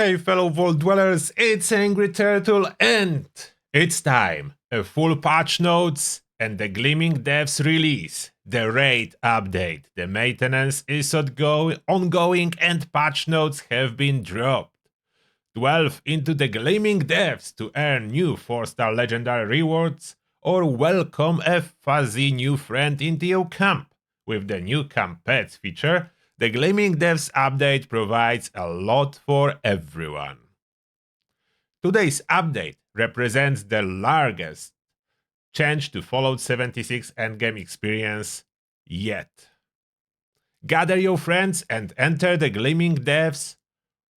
Hey fellow Vault Dwellers, it's Angry Turtle and it's time! A full patch notes and the Gleaming devs release, the raid update, the maintenance is ongoing and patch notes have been dropped. Delve into the Gleaming devs to earn new 4-star legendary rewards or welcome a fuzzy new friend into your camp. With the new camp pets feature, the Gleaming devs update provides a lot for everyone. Today's update represents the largest change to Fallout 76 endgame experience yet. Gather your friends and enter the Gleaming devs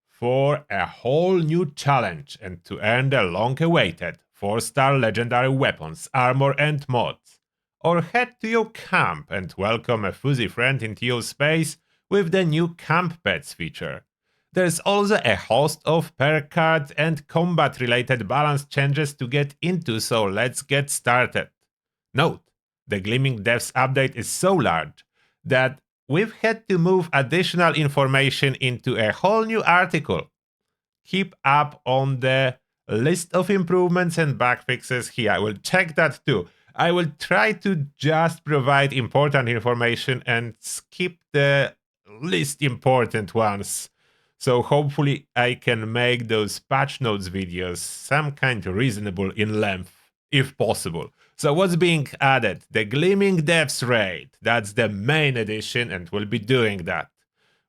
for a whole new challenge and to earn the long-awaited 4-star legendary weapons, armor and mods. Or head to your camp and welcome a fuzzy friend into your space with the new Camp Pets feature. There's also a host of perk card and combat related balance changes to get into, so let's get started. Note, the Gleaming devs update is so large that we've had to move additional information into a whole new article. Keep up on the list of improvements and bug fixes here. I will check that too. I will try to just provide important information and skip the least important ones. So hopefully I can make those patch notes videos some kind of reasonable in length, if possible. So what's being added? The Gleaming devs raid. That's the main edition and we'll be doing that.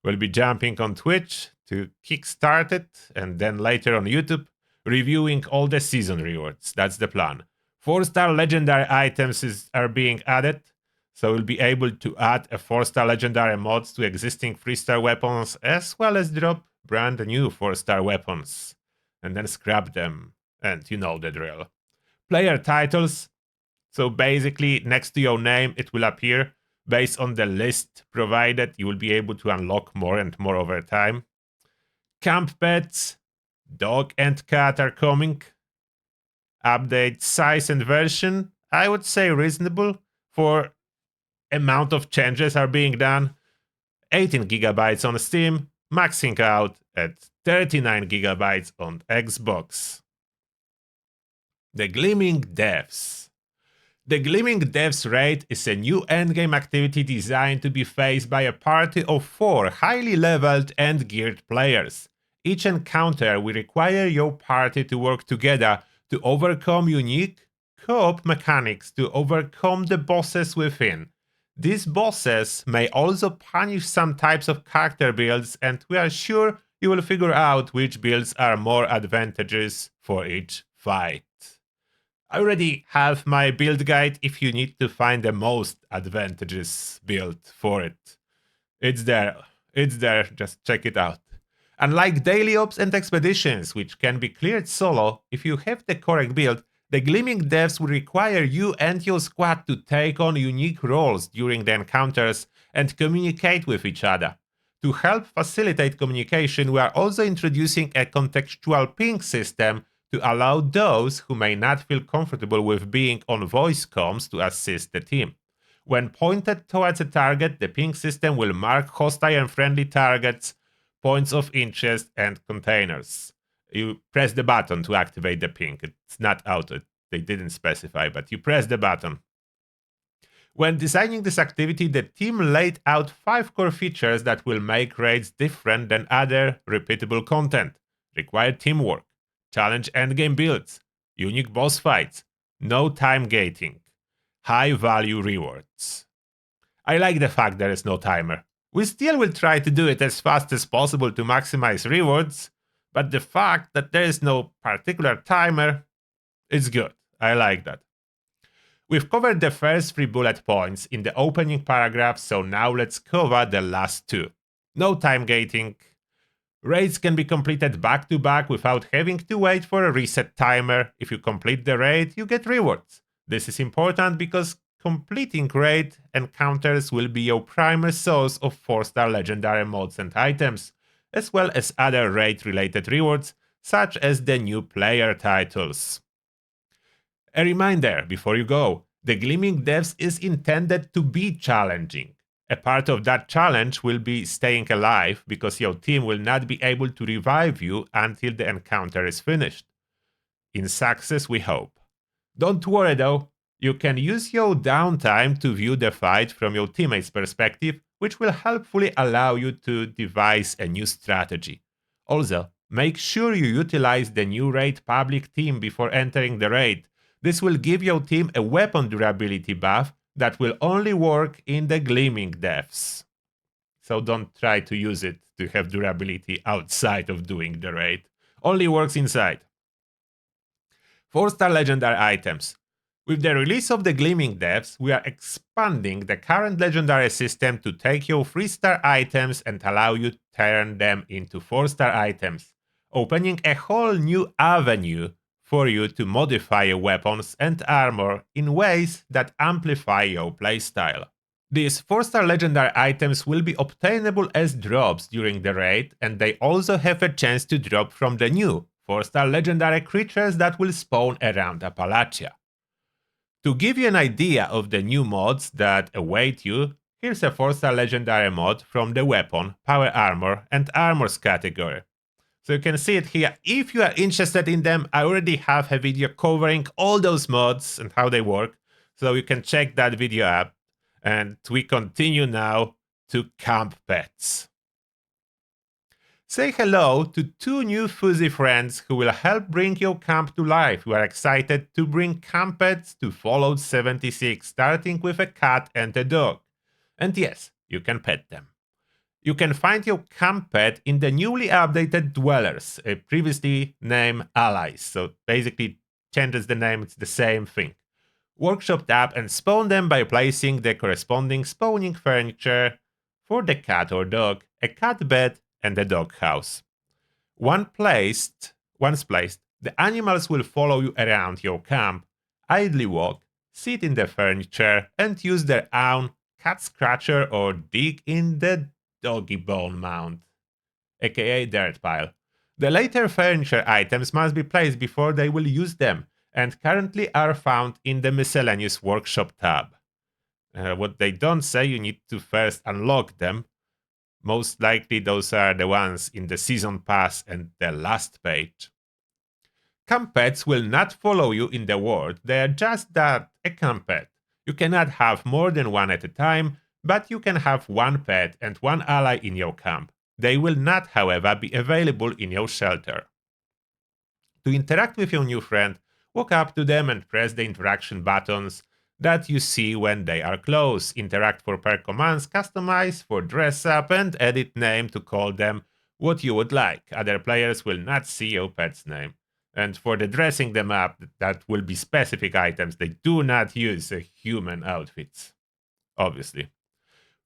We'll be jumping on Twitch to kickstart it and then later on YouTube, reviewing all the season rewards. That's the plan. 4-star legendary items are being added, so we'll be able to add a 4-star legendary mods to existing 3-star weapons as well as drop brand new 4-star weapons and then scrap them, and you know the drill. Player titles, so basically next to your name it will appear based on the list provided. You will be able to unlock more and more over time. Camp pets, dog and cat are coming. Update size and version, I would say reasonable for amount of changes are being done. 18 gigabytes on Steam, maxing out at 39 gigabytes on Xbox. The Gleaming devs. The Gleaming devs raid is a new endgame activity designed to be faced by a party of 4 highly leveled and geared players. Each encounter will require your party to work together to overcome unique co-op mechanics to overcome the bosses within. These bosses may also punish some types of character builds, and we are sure you will figure out which builds are more advantageous for each fight. I already have my build guide if you need to find the most advantageous build for it. It's there, just check it out. Unlike daily ops and expeditions, which can be cleared solo, if you have the correct build, the Gleaming devs will require you and your squad to take on unique roles during the encounters and communicate with each other. To help facilitate communication, we are also introducing a contextual ping system to allow those who may not feel comfortable with being on voice comms to assist the team. When pointed towards a target, the ping system will mark hostile and friendly targets, points of interest, and containers. You press the button to activate the ping. It's not auto. They didn't specify, but you press the button. When designing this activity, the team laid out 5 core features that will make raids different than other repeatable content. Required teamwork, challenge endgame builds, unique boss fights, no time gating, high value rewards. I like the fact there is no timer. We still will try to do it as fast as possible to maximize rewards, but the fact that there is no particular timer is good. I like that. We've covered the first 3 bullet points in the opening paragraph, so now let's cover the last 2. No time gating. Raids can be completed back to back without having to wait for a reset timer. If you complete the raid, you get rewards. This is important because completing raid encounters will be your primary source of 4-star legendary mods and items, as well as other raid-related rewards, such as the new player titles. A reminder before you go, the Gleaming devs is intended to be challenging. A part of that challenge will be staying alive because your team will not be able to revive you until the encounter is finished. In success, we hope. Don't worry though, you can use your downtime to view the fight from your teammate's perspective, which will helpfully allow you to devise a new strategy. Also, make sure you utilize the new raid public team before entering the raid. This will give your team a weapon durability buff that will only work in the Gleaming depths. So don't try to use it to have durability outside of doing the raid. Only works inside. 4-star legendary items. With the release of the Gleaming Depths, we are expanding the current legendary system to take your 3-star items and allow you to turn them into 4-star items, opening a whole new avenue for you to modify your weapons and armor in ways that amplify your playstyle. These 4-star legendary items will be obtainable as drops during the raid, and they also have a chance to drop from the new 4-star legendary creatures that will spawn around Appalachia. To give you an idea of the new mods that await you, here's a 4-star legendary mod from the weapon, power armor, and armors category. So you can see it here. If you are interested in them, I already have a video covering all those mods and how they work, so you can check that video out. And we continue now to camp pets. Say hello to 2 new fuzzy friends who will help bring your camp to life. We are excited to bring camp pets to Fallout 76, starting with a cat and a dog. And yes, you can pet them. You can find your camp pet in the newly updated Dwellers, previously named Allies. So basically changes the name, it's the same thing. Workshop tab and spawn them by placing the corresponding spawning furniture for the cat or dog, a cat bed, and a dog house. Once placed, the animals will follow you around your camp, idly walk, sit in the furniture, and use their own cat scratcher or dig in the doggy bone mound, aka dirt pile. The later furniture items must be placed before they will use them, and currently are found in the miscellaneous workshop tab. What they don't say, you need to first unlock them. Most likely those are the ones in the season pass and the last page. Camp pets will not follow you in the world, they are just that, a camp pet. You cannot have more than one at a time, but you can have one pet and one ally in your camp. They will not, however, be available in your shelter. To interact with your new friend, walk up to them and press the interaction buttons that you see when they are close. Interact for per commands, customize for dress up, and edit name to call them what you would like. Other players will not see your pet's name. And for the dressing them up, that will be specific items. They do not use human outfits, obviously.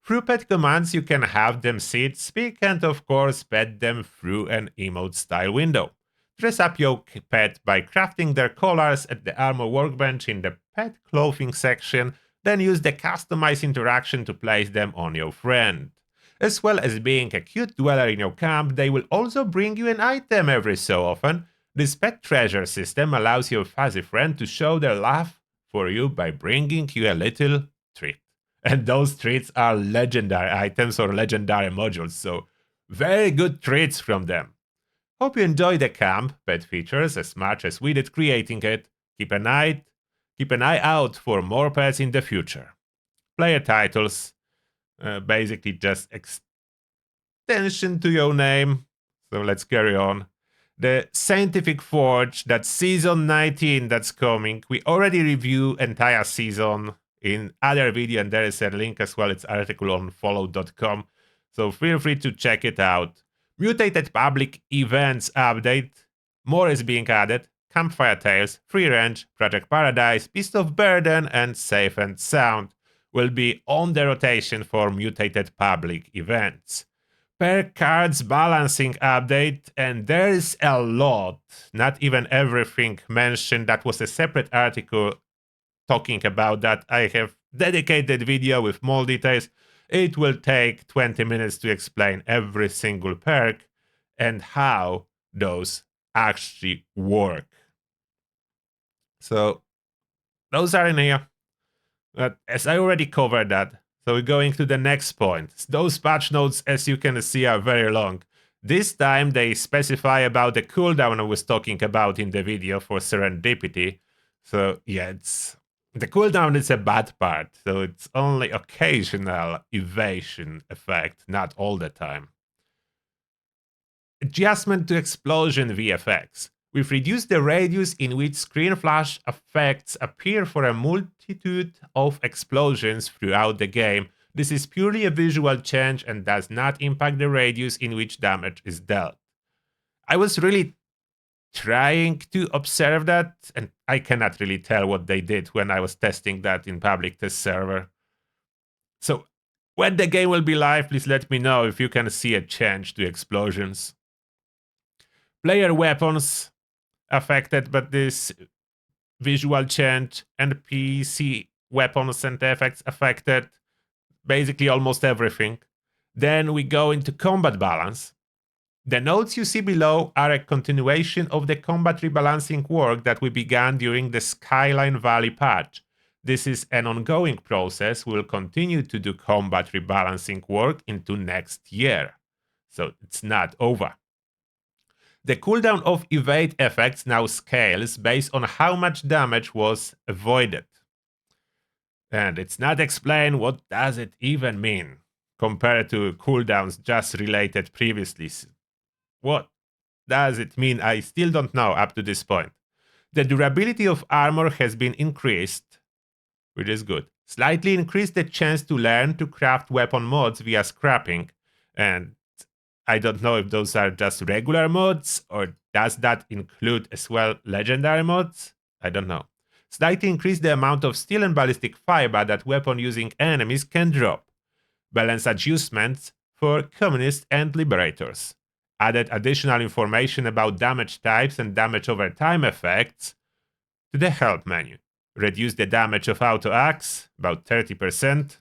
Through pet commands, you can have them sit, speak, and of course pet them through an emote style window. Dress up your pet by crafting their collars at the armor workbench in the pet clothing section, then use the customize interaction to place them on your friend. As well as being a cute dweller in your camp, they will also bring you an item every so often. This pet treasure system allows your fuzzy friend to show their love for you by bringing you a little treat. And those treats are legendary items or legendary modules, so very good treats from them. Hope you enjoy the camp pet features as much as we did creating it. Keep an eye out for more pets in the future. Player titles, basically just extension to your name. So let's carry on. The Scientific Forge, that's season 19 that's coming. We already review entire season in other video, and there is a link as well. It's article on follow.com. So feel free to check it out. Mutated Public Events update. More is being added. Campfire Tales, Free Range, Project Paradise, Beast of Burden, and Safe and Sound will be on the rotation for Mutated Public Events. Per cards balancing update, and there is a lot, not even everything mentioned. That was a separate article talking about that. I have dedicated video with more details. It will take 20 minutes to explain every single perk and how those actually work. So those are in here. But as I already covered that, So we're going to the next point. Those patch notes, as you can see, are very long. This time they specify about the cooldown I was talking about in the video for Serendipity. So yeah, the cooldown is a bad part. So it's only occasional evasion effect, not all the time. Adjustment to explosion VFX. We've reduced the radius in which screen flash effects appear for a multitude of explosions throughout the game. This is purely a visual change and does not impact the radius in which damage is dealt. I was really trying to observe that, and I cannot really tell what they did when I was testing that in public test server. So when the game will be live, please let me know if you can see a change to explosions. Player weapons affected by this visual change, and PC weapons and effects affected, basically almost everything. Then we go into combat balance. The notes you see below are a continuation of the combat rebalancing work that we began during the Skyline Valley patch. This is an ongoing process. We'll continue to do combat rebalancing work into next year. So it's not over. The cooldown of evade effects now scales based on how much damage was avoided. And it's not explained what does it even mean compared to cooldowns just related previously. What does it mean? I still don't know up to this point. The durability of armor has been increased, which is good. Slightly increased the chance to learn to craft weapon mods via scrapping, and I don't know if those are just regular mods, or does that include as well legendary mods? I don't know. Slightly increase the amount of steel and ballistic fiber that weapon-using enemies can drop. Balance adjustments for communists and liberators. Added additional information about damage types and damage over time effects to the help menu. Reduce the damage of auto axe, about 30%.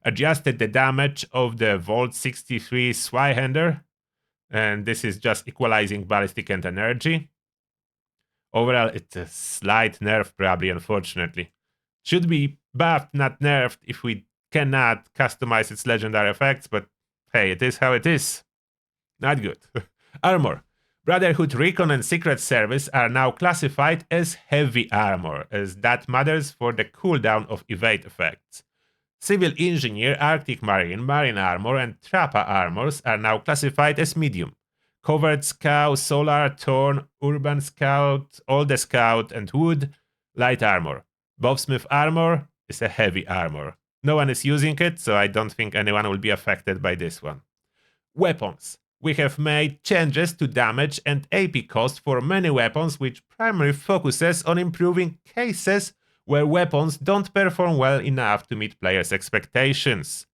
Adjusted the damage of the Volt 63 Zweihander, and this is just equalizing ballistic and energy. Overall, it's a slight nerf, probably, unfortunately. Should be buffed, not nerfed, if we cannot customize its legendary effects, but hey, it is how it is. Not good. Armor. Brotherhood Recon and Secret Service are now classified as heavy armor, as that matters for the cooldown of evade effects. Civil Engineer, Arctic Marine, Marine Armor, and Trappa Armors are now classified as medium. Covered Scout, Solar, Torn, Urban Scout, Older Scout, and Wood, light armor. Bowsmith Armor is a heavy armor. No one is using it, so I don't think anyone will be affected by this one. Weapons. We have made changes to damage and AP cost for many weapons, which primarily focuses on improving cases where weapons don't perform well enough to meet players' expectations.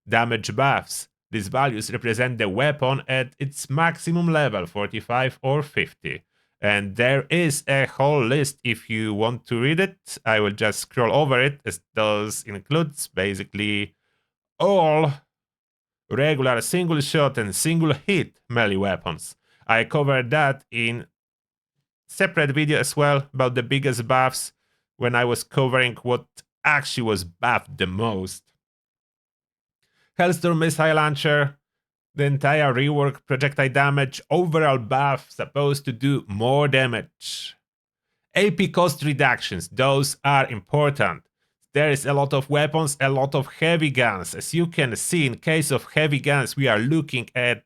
Damage buffs. These values represent the weapon at its maximum level, 45 or 50. And there is a whole list if you want to read it. I will just scroll over it, as those includes basically all regular single shot and single hit melee weapons. I covered that in separate video as well about the biggest buffs when I was covering what actually was buffed the most. Hellstorm Missile Launcher, the entire rework projectile damage, overall buff supposed to do more damage. AP cost reductions, those are important. There is a lot of weapons, a lot of heavy guns. As you can see, in case of heavy guns, we are looking at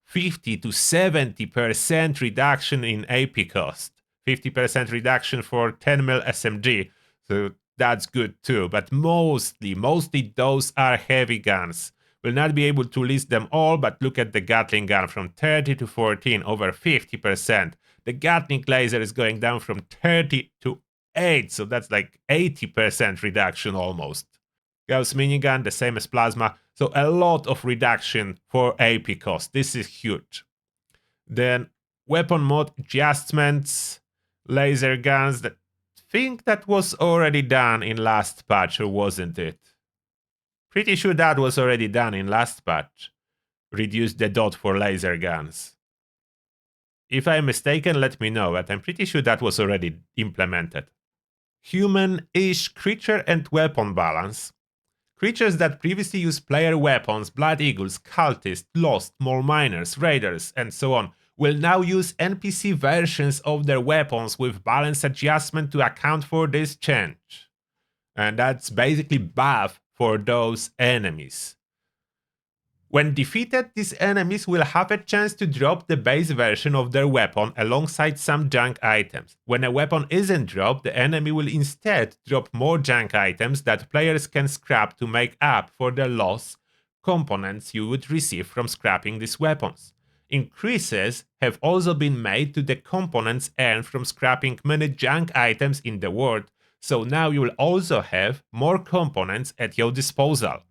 50 to 70% reduction in AP cost. 50% reduction for 10mm SMG, so that's good too. But mostly those are heavy guns. We'll not be able to list them all, but look at the Gatling gun from 30 to 14, over 50%. The Gatling laser is going down from 30 to 8, so that's like 80% reduction almost. Gauss minigun, the same as plasma, so a lot of reduction for AP cost. This is huge. Then weapon mod adjustments, laser guns. That think that was already done in last patch, or wasn't it? Pretty sure that was already done in last patch. Reduce the dot for laser guns. If I'm mistaken, let me know, but I'm pretty sure that was already implemented. Human-ish creature and weapon balance. Creatures that previously used player weapons, Blood Eagles, Cultists, Lost, Mole Miners, Raiders, and so on, will now use NPC versions of their weapons with balance adjustment to account for this change. And that's basically buff for those enemies. When defeated, these enemies will have a chance to drop the base version of their weapon alongside some junk items. When a weapon isn't dropped, the enemy will instead drop more junk items that players can scrap to make up for the lost components you would receive from scrapping these weapons. Increases have also been made to the components earned from scrapping many junk items in the world, so now you will also have more components at your disposal.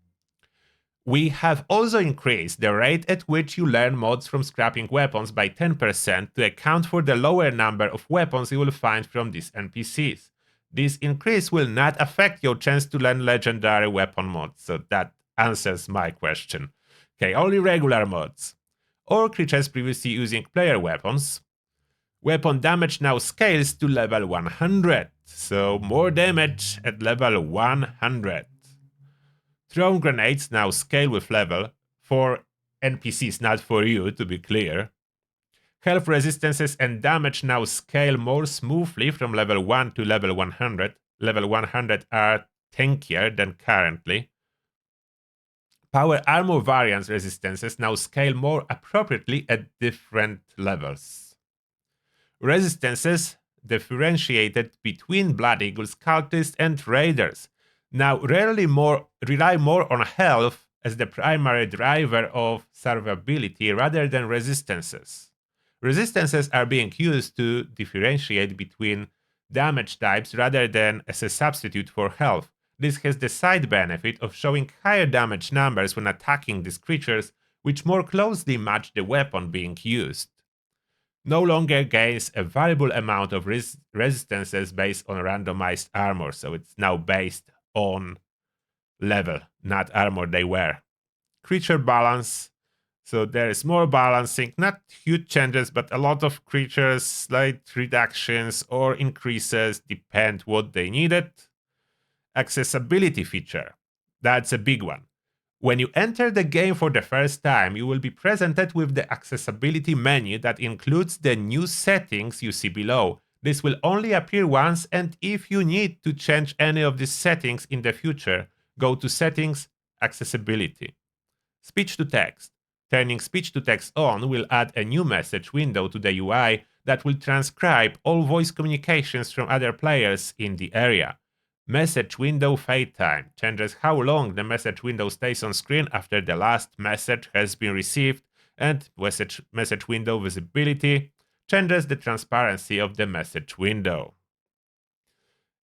We have also increased the rate at which you learn mods from scrapping weapons by 10% to account for the lower number of weapons you will find from these NPCs. This increase will not affect your chance to learn legendary weapon mods, so that answers my question. Okay, only regular mods. All creatures previously using player weapons. Weapon damage now scales to level 100, so more damage at level 100. Thrown grenades now scale with level, for NPCs, not for you, to be clear. Health resistances and damage now scale more smoothly from level 1 to level 100. Level 100 are tankier than currently. Power armor variance resistances now scale more appropriately at different levels. Resistances differentiated between Blood Eagles, Cultists, and Raiders now rarely rely more on health as the primary driver of survivability rather than resistances. Resistances are being used to differentiate between damage types rather than as a substitute for health. This has the side benefit of showing higher damage numbers when attacking these creatures, which more closely match the weapon being used. No longer gains a variable amount of resistances based on randomized armor, so it's now based on level, not armor they wear. Creature balance, so there is more balancing, not huge changes, but a lot of creatures, slight reductions or increases, depend what they needed. Accessibility feature, that's a big one. When you enter the game for the first time, you will be presented with the accessibility menu that includes the new settings you see below. This will only appear once, and if you need to change any of these settings in the future, go to Settings, Accessibility. Speech to text. Turning speech to text on will add a new message window to the UI that will transcribe all voice communications from other players in the area. Message window fade time changes how long the message window stays on screen after the last message has been received, and message window visibility changes the transparency of the message window.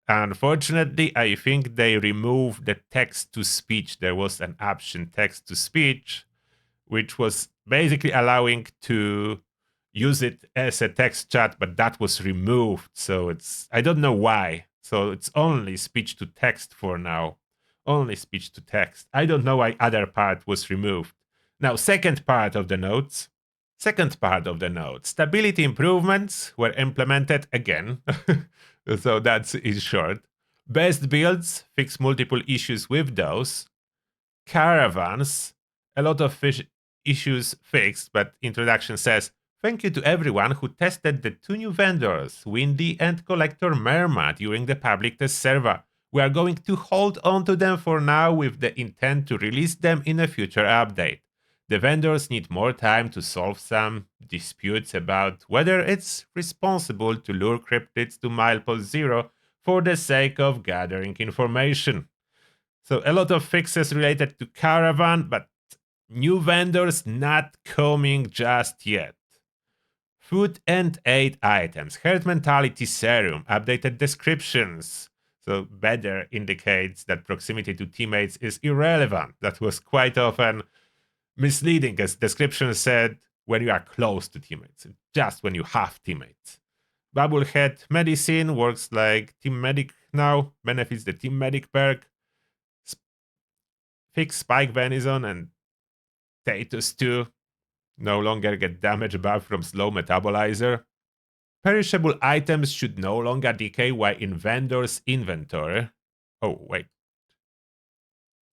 Unfortunately, I think they removed the text to speech. There was an option text to speech, which was basically allowing to use it as a text chat, but that was removed. So I don't know why. So it's only speech to text for now. Only speech to text. I don't know why other part was removed. Now, second part of the notes. Stability improvements were implemented again. So that's in short. Best builds fix multiple issues with those. Caravans, a lot of issues fixed, but introduction says, thank you to everyone who tested the two new vendors, Windy and Collector Merma, during the public test server. We are going to hold on to them for now with the intent to release them in a future update. The vendors need more time to solve some disputes about whether it's responsible to lure cryptids to milepost 0 for the sake of gathering information. So a lot of fixes related to Caravan, but new vendors not coming just yet. Food and aid items, herd mentality serum, updated descriptions. So better indicates that proximity to teammates is irrelevant. That was quite often misleading, as description said when you are close to teammates, just when you have teammates. Bubblehead medicine works like Team Medic now, benefits the Team Medic perk. Fix Spike Venison and Tatus too. No longer get damage buff from slow metabolizer. Perishable items should no longer decay while in vendor's inventory. Oh, wait.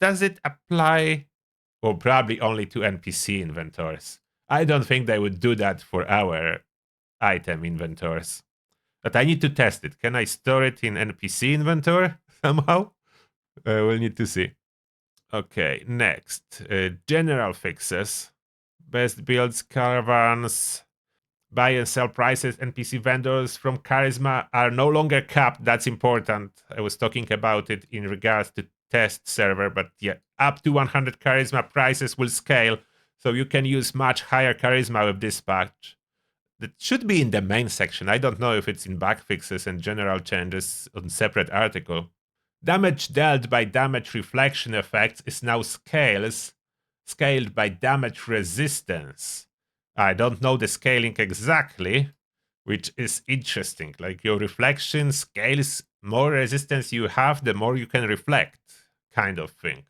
does it apply? Well, probably only to NPC inventors. I don't think they would do that for our item inventors. But I need to test it. Can I store it in NPC inventory somehow? We'll need to see. Okay, next. General fixes. Best builds, caravans, buy and sell prices. NPC vendors from Charisma are no longer capped. That's important. I was talking about it in regards to test server, but yeah, up to 100 Charisma prices will scale. So you can use much higher Charisma with this patch. That should be in the main section. I don't know if it's in bug fixes and general changes on separate article. Damage dealt by damage reflection effects is now scaled by damage resistance. I don't know the scaling exactly, which is interesting. Like your reflection scales, more resistance you have, the more you can reflect, kind of thing.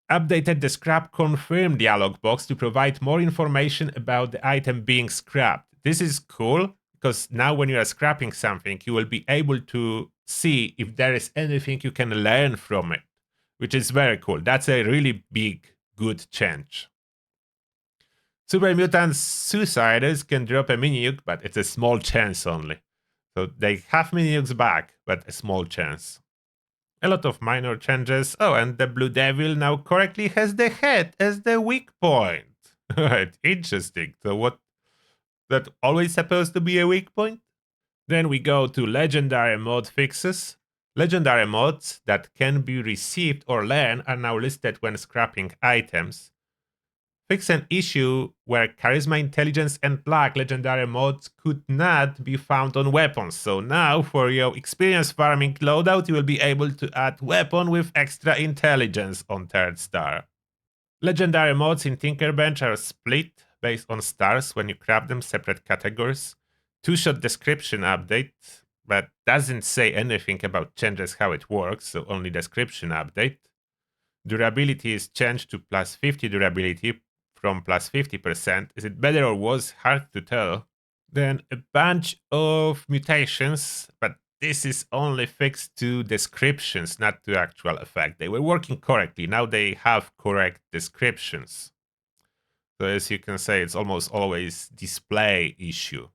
Updated the scrap confirm dialog box to provide more information about the item being scrapped. This is cool because now when you are scrapping something, you will be able to see if there is anything you can learn from it, which is very cool. That's a really big, good change. Super Mutant Suiciders can drop a mini nuke, but it's a small chance only. So they have mini nukes back, but a small chance. A lot of minor changes. Oh, and the Blue Devil now correctly has the head as the weak point. Right, interesting. So what? That always supposed to be a weak point? Then we go to legendary mod fixes. Legendary mods that can be received or learned are now listed when scrapping items. Fix an issue where Charisma, Intelligence, and Luck legendary mods could not be found on weapons. So now for your experience farming loadout, you will be able to add weapon with extra intelligence on 3rd star. Legendary mods in Tinkerbench are split based on stars when you grab them, separate categories. Two-shot description update, but doesn't say anything about changes how it works, so only description update. Durability is changed to plus 50 durability from plus 50%. Is it better or worse? Hard to tell. Then a bunch of mutations, but this is only fixed to descriptions, not to actual effect. They were working correctly. Now they have correct descriptions. So as you can say, it's almost always display issue.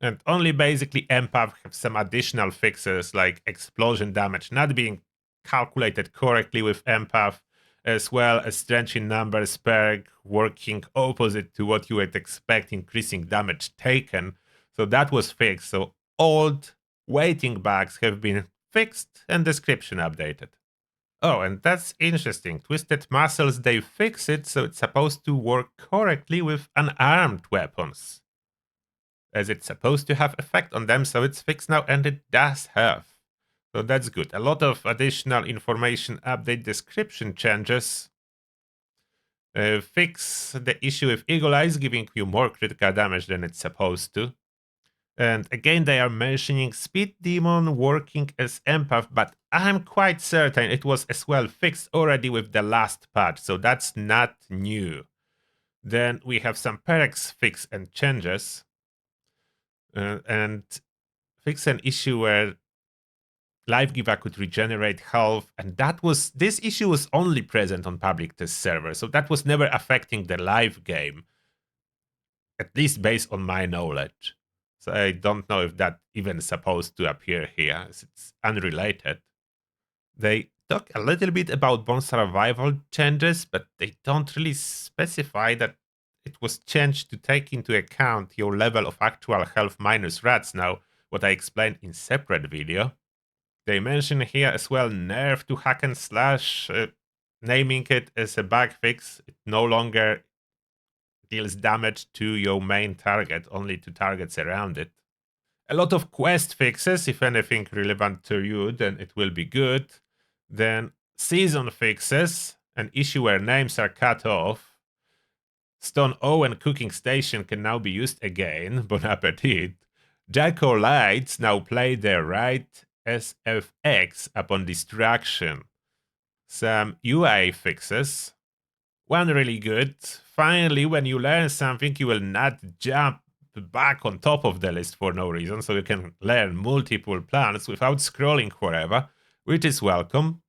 And only basically empath have some additional fixes like explosion damage not being calculated correctly with empath, as well as strength in numbers perk working opposite to what you would expect, increasing damage taken. So that was fixed. So old waiting bugs have been fixed and description updated. Oh, and that's interesting. Twisted Muscles, they fix it so it's supposed to work correctly with unarmed weapons, as it's supposed to have effect on them, so it's fixed now, and it does have. So that's good. A lot of additional information, update description changes. Fix the issue with Eagle Eyes, giving you more critical damage than it's supposed to. And again, they are mentioning Speed Demon working as empath, but I'm quite certain it was as well fixed already with the last patch, so that's not new. Then we have some perks fix and changes. And fix an issue where Life Giver could regenerate health, and this issue was only present on public test server, so that was never affecting the live game, at least based on my knowledge. So I don't know if that even supposed to appear here, as it's unrelated. They talk a little bit about bone survival changes, but they don't really specify that it was changed to take into account your level of actual health minus rats now, what I explained in separate video. They mention here as well nerf to hack and slash, naming it as a bug fix. It no longer deals damage to your main target, only to targets around it. A lot of quest fixes, if anything relevant to you, then it will be good. Then season fixes, an issue where names are cut off. Stone O and Cooking Station can now be used again. Bon appetit. Jacko lights now play their right SFX upon distraction. Some UI fixes. One really good. Finally, when you learn something, you will not jump back on top of the list for no reason, so you can learn multiple plans without scrolling forever, which is welcome.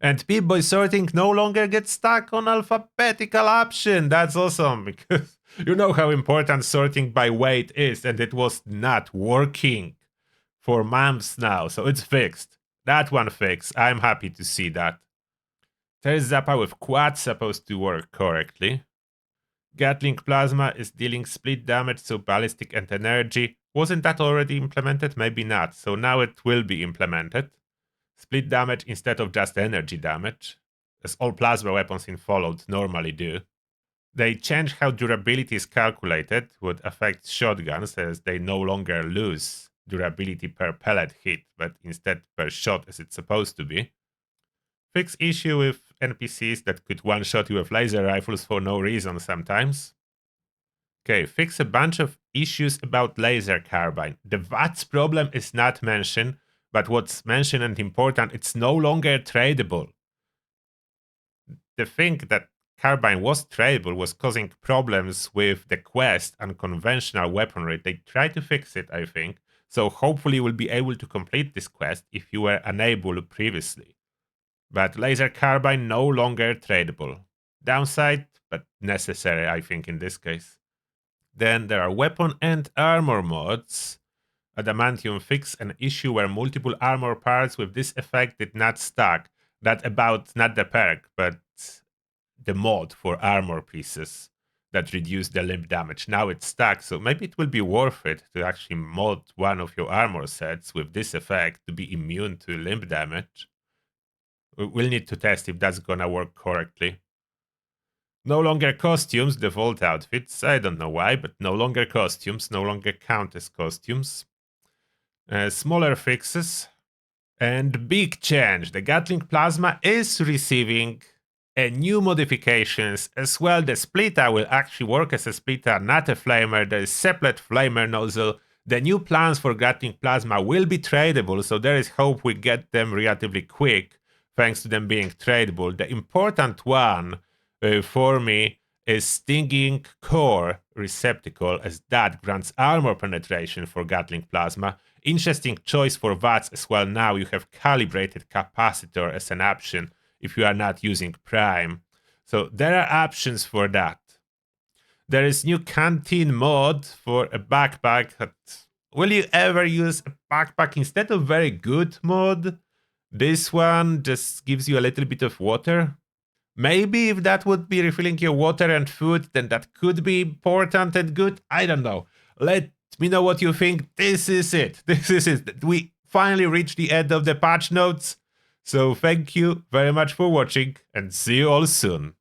And Pip-Boy sorting no longer gets stuck on alphabetical option. That's awesome, because you know how important sorting by weight is, and it was not working for months now, so it's fixed. That one fixed. I'm happy to see that. There's Zappa with quad supposed to work correctly. Gatling Plasma is dealing split damage, so ballistic and energy. Wasn't that already implemented? Maybe not. So now it will be implemented. Split damage instead of just energy damage, as all plasma weapons in Fallout normally do. They change how durability is calculated, what affects shotguns, as they no longer lose durability per pellet hit, but instead per shot as it's supposed to be. Fix issue with NPCs that could one-shot you with laser rifles for no reason sometimes. Okay, fix a bunch of issues about laser carbine. The VATS problem is not mentioned, but what's mentioned and important, it's no longer tradable. The thing that carbine was tradable was causing problems with the quest and conventional weaponry. They tried to fix it, I think. So hopefully you will be able to complete this quest if you were unable previously. But laser carbine no longer tradable. Downside, but necessary, I think, in this case. Then there are weapon and armor mods. Adamantium fix an issue where multiple armor parts with this effect did not stack. That about not the perk, but the mod for armor pieces that reduce the limb damage. Now it's stuck, so maybe it will be worth it to actually mod one of your armor sets with this effect to be immune to limb damage. We'll need to test if that's gonna work correctly. No longer costumes, default outfits. I don't know why, but no longer costumes, no longer count as costumes. Smaller fixes. And big change. The Gatling Plasma is receiving new modifications as well. The splitter will actually work as a splitter, not a flamer. There is separate flamer nozzle. The new plans for Gatling Plasma will be tradable, so there is hope we get them relatively quick, thanks to them being tradable. The important one for me is Stinging Core Receptacle, as that grants armor penetration for Gatling Plasma. Interesting choice for VATS as well. Now you have calibrated capacitor as an option if you are not using Prime. So there are options for that. There is new canteen mod for a backpack. Will you ever use a backpack instead of very good mod? This one just gives you a little bit of water. Maybe if that would be refilling your water and food, then that could be important and good. I don't know. Let me know what you think. This is it. This is it. We finally reached the end of the patch notes. So thank you very much for watching and see you all soon.